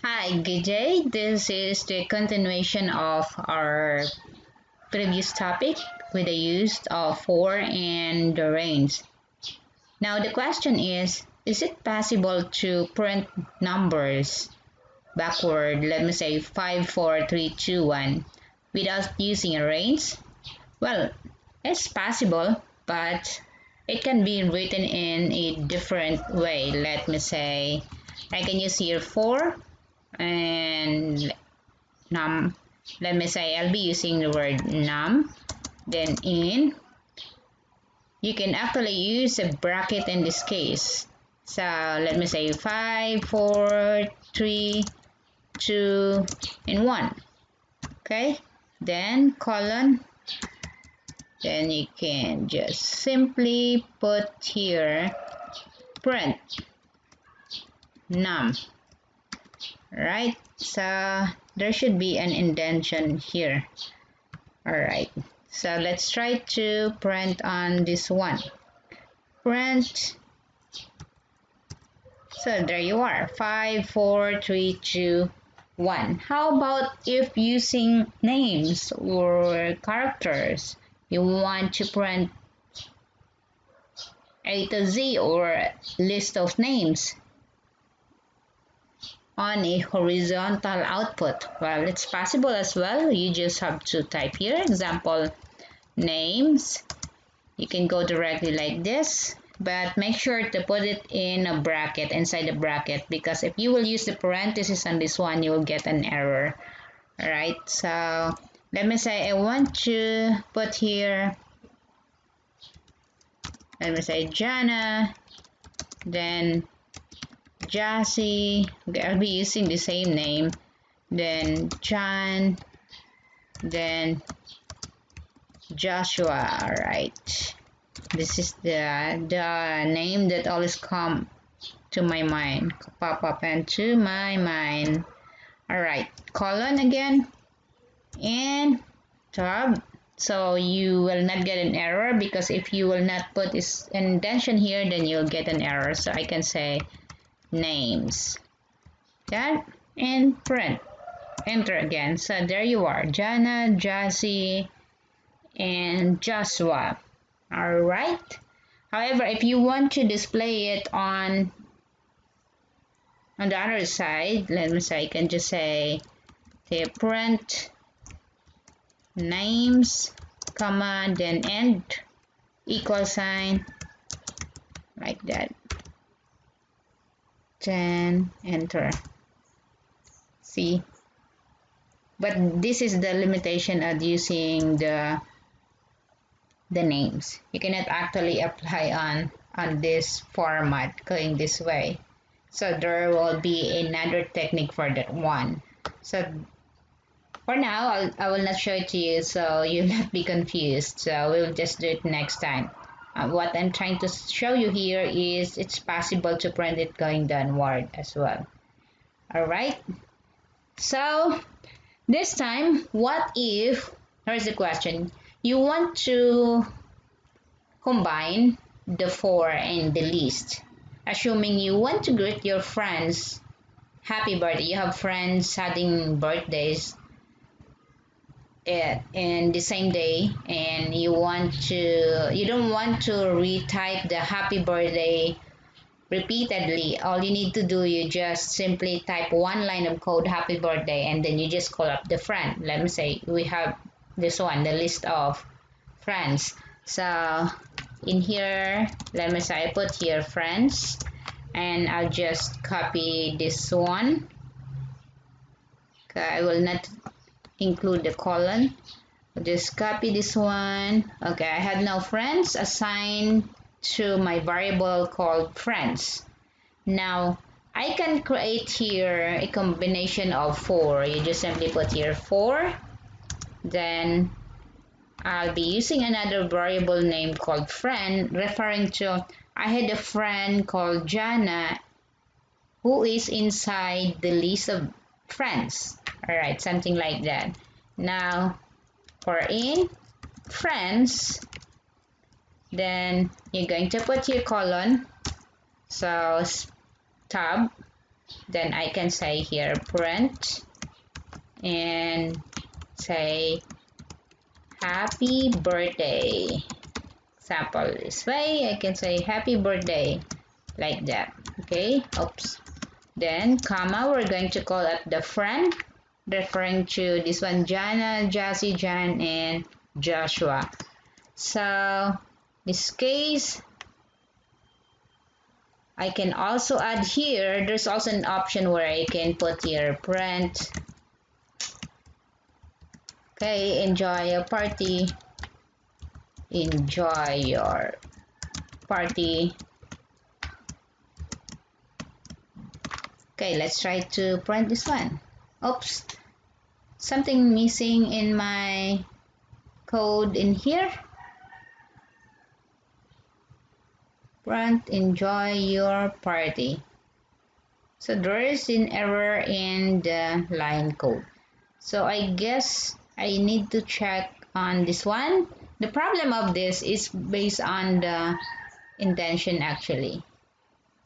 Hi, good day. This is the continuation of our previous topic with the use of for and the range. Now, the question is it possible to print numbers backward, let me say 5, 4, 3, 2, 1, without using a range? Well, it's possible, but it can be written in a different way. Let me say, I can use here 4 and num. Let me say I'll be using the word num. Then in, you can actually use a bracket in this case. So let me say 5, 4, 3, 2, and 1. Okay, then colon. Then you can just simply put here print num. Right, so there should be an indentation here. Alright, so let's try to print on this one. Print. So there you are, 5, 4, 3, 2, 1. How about if using names or characters? You want to print A to Z or list of names on a horizontal output. Well, it's possible as well. You just have to type here, example, names. You can go directly like this, but make sure to put it in a bracket, inside the bracket, because if you will use the parentheses on this one, you will get an error. All right, so let me say I want to put here, let me say Jana, then Jassy. Okay, I'll be using the same name, then John, then Joshua. All right, this is the name that always come to my mind, pop up into my mind. All right, colon again and tab. So you will not get an error, because if you will not put this indentation here, then you'll get an error. So I can say names, that, and print. Enter again. So there you are, Jana, Jassy, and Joshua. All right. However, if you want to display it on the other side, let me say, I can just say the print names, comma, then end, equal sign, like that. Then enter. See? But this is the limitation of using the names. You cannot actually apply on this format going this way. So there will be another technique for that one. So for now, I will not show it to you, so you'll not be confused. So we'll just do it next time. What I'm trying to show you here is it's possible to print it going downward as well. All right. So this time, what if, here's the question, you want to combine the for and the list. Assuming you want to greet your friends happy birthday, you have friends having birthdays in the same day, and you don't want to retype the happy birthday repeatedly. All you need to do, you just simply type one line of code happy birthday, and then you just call up the friend. Let me say we have this one, the list of friends. So in here, let me say I put here friends, and I'll just copy this one. Okay, I will not include the colon. I'll just copy this one. Okay, I have now friends assigned to my variable called friends. Now I can create here a combination of 4. You just simply put here 4, then I'll be using another variable name called friend, referring to I had a friend called Jana who is inside the list of friends. Alright, something like that. Now, for in friends, then you're going to put your colon, so tab, Then I can say here print and say happy birthday. Example this way, I can say happy birthday like that. Okay, oops. Then comma, we're going to call up the friend, referring to this one, Jana, Jassy, Jan, and Joshua. So this case, I can also add here, there's also an option where I can put here print. Okay, enjoy your party. Enjoy your party. Okay, let's try to print this one. Oops, something missing in my code in here. Print, enjoy your party. So there is an error in the line code. So I guess I need to check on this one. The problem of this is based on the intention actually.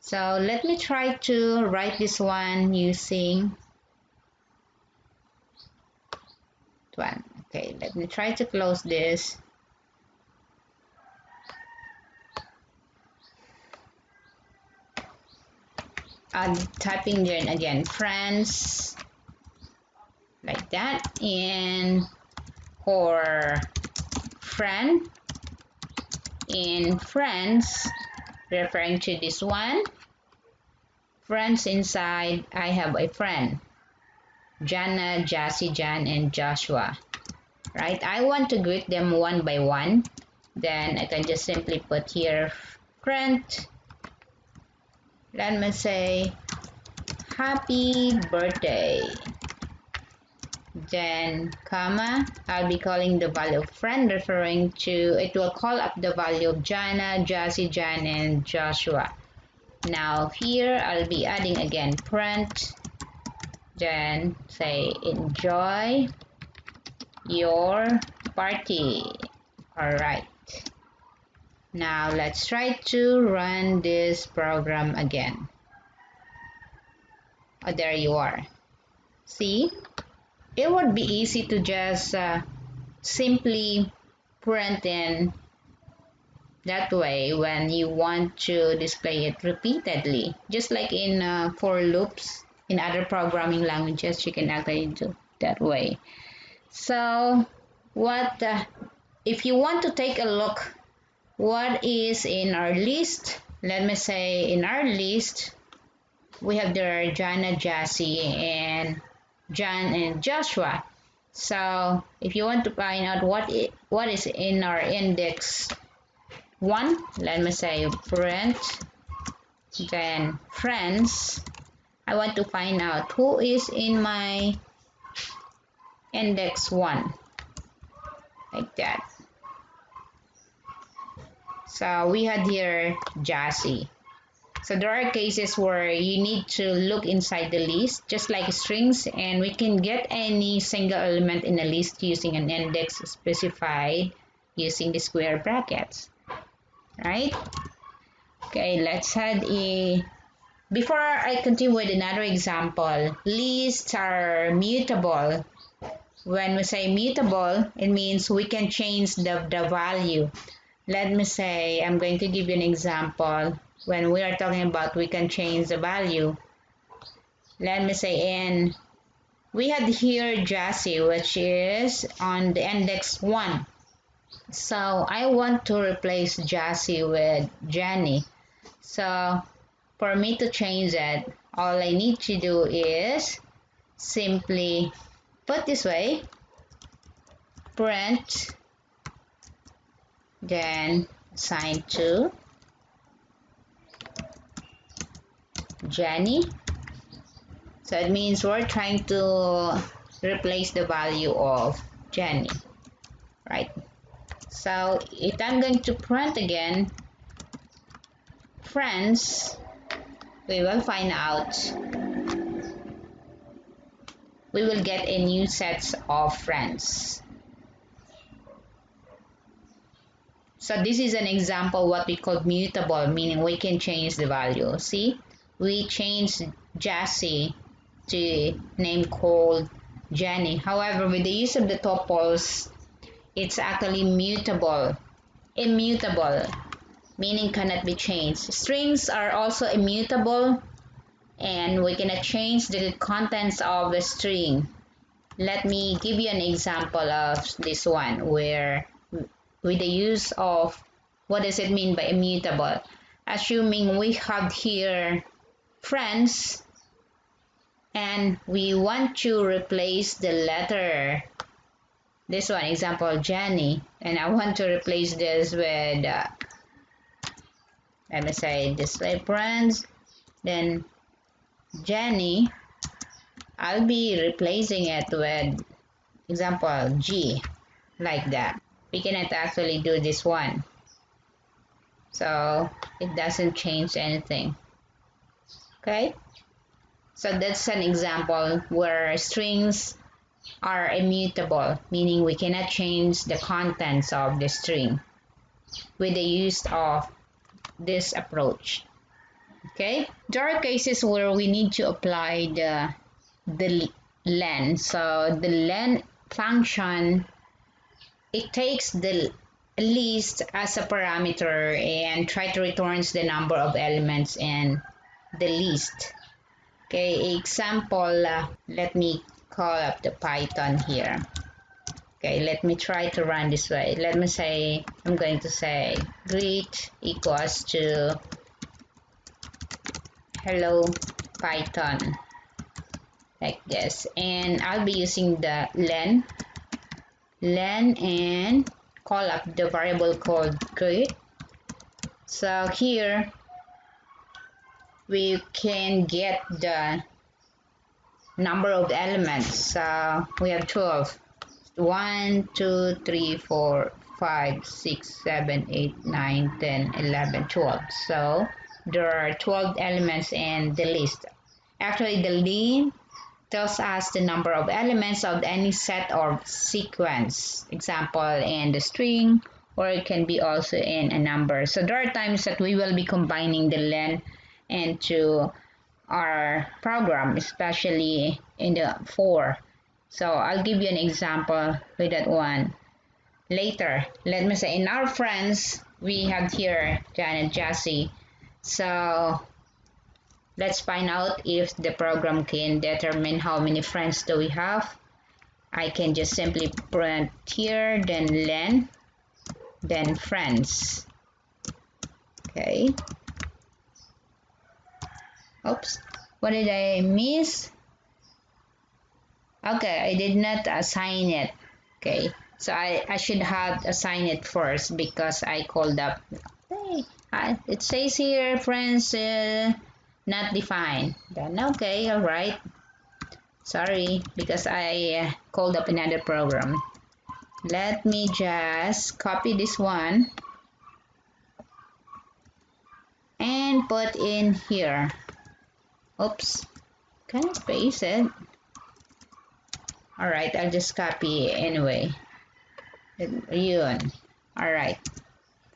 So let me try to write this one using one. Okay, let me try to close this. I'm typing there again, friends, like that, and for friend, in friends, referring to this one, friends inside, I have a friend, Jana, Jassy, Jan, and Joshua, right? I want to greet them one by one. Then I can just simply put here, friend, let me say, happy birthday. Then comma, I'll be calling the value of friend, referring to, it will call up the value of Jana, Jassy, Jan, and Joshua. Now here I'll be adding again print, then say enjoy your party. Alright, now let's try to run this program again. Oh, there you are. See, it would be easy to just simply print in that way when you want to display it repeatedly, just like in for loops in other programming languages, you can actually do that way. So what if you want to take a look what is in our list, let me say in our list we have there Jana, Jassy, and Jan and Joshua. So if you want to find out what is in our index 1, let me say print, then friends, I want to find out who is in my index 1, like that. So we had here Jassy. So there are cases where you need to look inside the list, just like strings, and we can get any single element in a list using an index specified using the square brackets, right? Okay, let's add a, before I continue with another example, lists are mutable. When we say mutable, it means we can change the value. Let me say, I'm going to give you an example. When we are talking about we can change the value, let me say in, we had here Jassy, which is on the index 1. So I want to replace Jassy with Jenny. So for me to change it, all I need to do is simply put this way, print, then assign to Jenny. So it means we're trying to replace the value of Jenny, right? So if I'm going to print again, friends, we will find out, we will get a new set of friends. So this is an example what we call mutable, meaning we can change the value. See, we changed Jassy to name called Jenny. However, with the use of the tuples, it's actually mutable, immutable, meaning cannot be changed. Strings are also immutable, and we cannot change the contents of the string. Let me give you an example of this one where with the use of what does it mean by immutable? Assuming we have here friends and we want to replace the letter, this one example Jenny, and I want to replace this with let me say this way friends, then Jenny, I'll be replacing it with example G, like that. We cannot actually do this one, so it doesn't change anything. Okay, so that's an example where strings are immutable, meaning we cannot change the contents of the string with the use of this approach. Okay, there are cases where we need to apply the len. So the len function, it takes the list as a parameter and try to returns the number of elements in the list. Okay, example, let me call up the Python here. Okay, let me try to run this way. Let me say, I'm going to say greet equals to hello Python, like this. And I'll be using the len and call up the variable called greet. So here we can get the number of elements. We have 12. 1, 2, 3, 4, 5, 6, 7, 8, 9, 10, 11, 12. So there are 12 elements in the list. Actually, the len tells us the number of elements of any set or sequence. Example, in the string, or it can be also in a number. So there are times that we will be combining the len into our program, especially in the for. So I'll give you an example with that one later. Let me say in our friends, we have here Jan and Jassy. So let's find out if the program can determine how many friends do we have. I can just simply print here, then len, then friends. Okay. Oops, what did I miss? Okay, I did not assign it. Okay, so I should have assigned it first because I called up. Hey, it says here, friends, not defined. Then okay, all right. Sorry, because I called up another program. Let me just copy this one and put in here. Oops, can I paste it? Alright, I'll just copy anyway. Yun. Alright.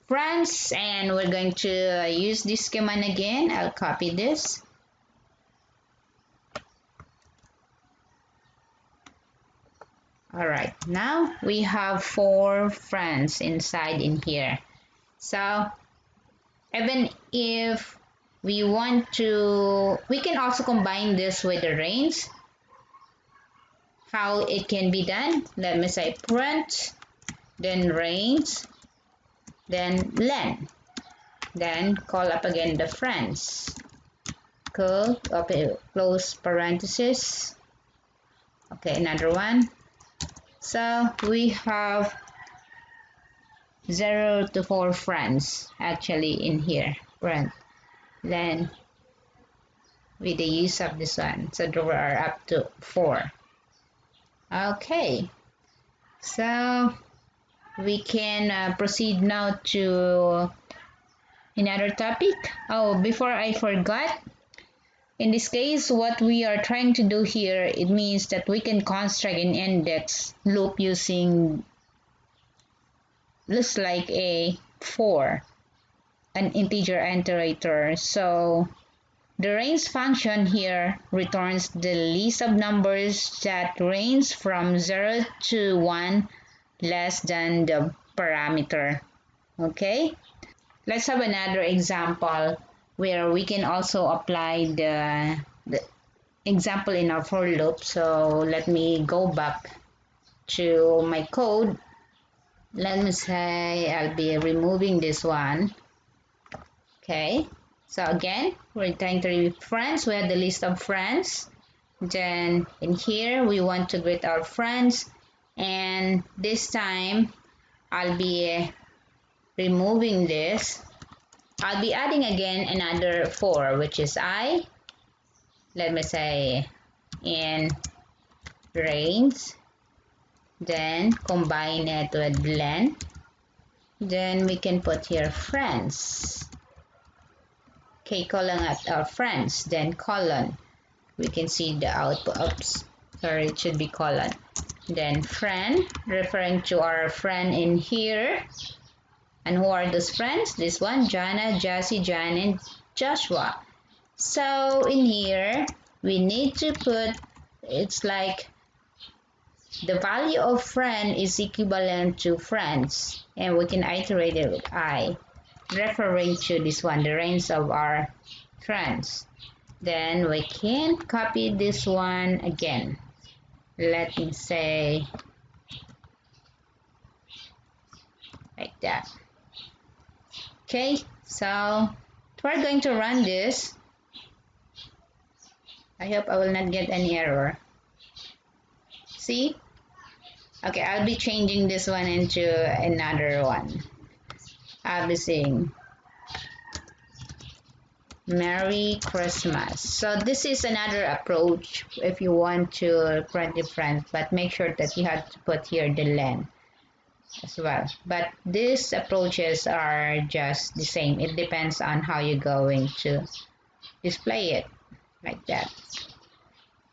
Friends, and we're going to use this command again. I'll copy this. Alright, now we have 4 friends inside in here. So, even if we want to, we can also combine this with the range. How it can be done? Let me say print, then range, then len, then call up again the friends, close parenthesis. Okay, another one. So we have 0 to 4 friends actually in here. Print, len, with the use of this one. So there are up to 4. Okay, so we can proceed now to another topic. Oh, before I forgot, in this case, what we are trying to do here, it means that we can construct an index loop using looks like a for, an integer iterator. So The range function here returns the list of numbers that range from 0 to 1 less than the parameter. Okay? Let's have another example where we can also apply the example in our for loop. So let me go back to my code. Let me say I'll be removing this one. Okay, so again, we're trying to read friends. We have the list of friends. Then in here, we want to greet our friends. And this time, I'll be removing this. I'll be adding again another 4, which is I. Let me say in range. Then combine it with len. Then we can put here friends. Okay, colon at our friends, then colon. We can see the output. Oops, sorry, it should be colon. Then friend, referring to our friend in here. And who are those friends? This one, Jana, Jassy, Jan, and Joshua. So in here, we need to put, it's like the value of friend is equivalent to friends. And we can iterate it with I, referring to this one, the range of our friends. Then we can copy this one again. Let me say like that. Okay, so we're going to run this. I hope I will not get any error. See? Okay, I'll be changing this one into another one. I'll be saying Merry Christmas. So this is another approach if you want to print different, but make sure that you have to put here the len as well. But these approaches are just the same. It depends on how you're going to display it like that.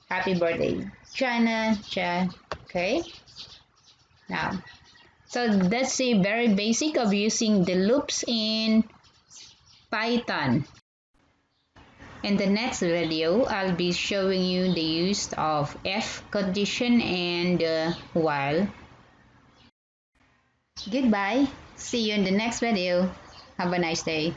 Happy birthday, China. Okay. Now, so that's a very basic of using the loops in Python. In the next video, I'll be showing you the use of if condition and while. Goodbye. See you in the next video. Have a nice day.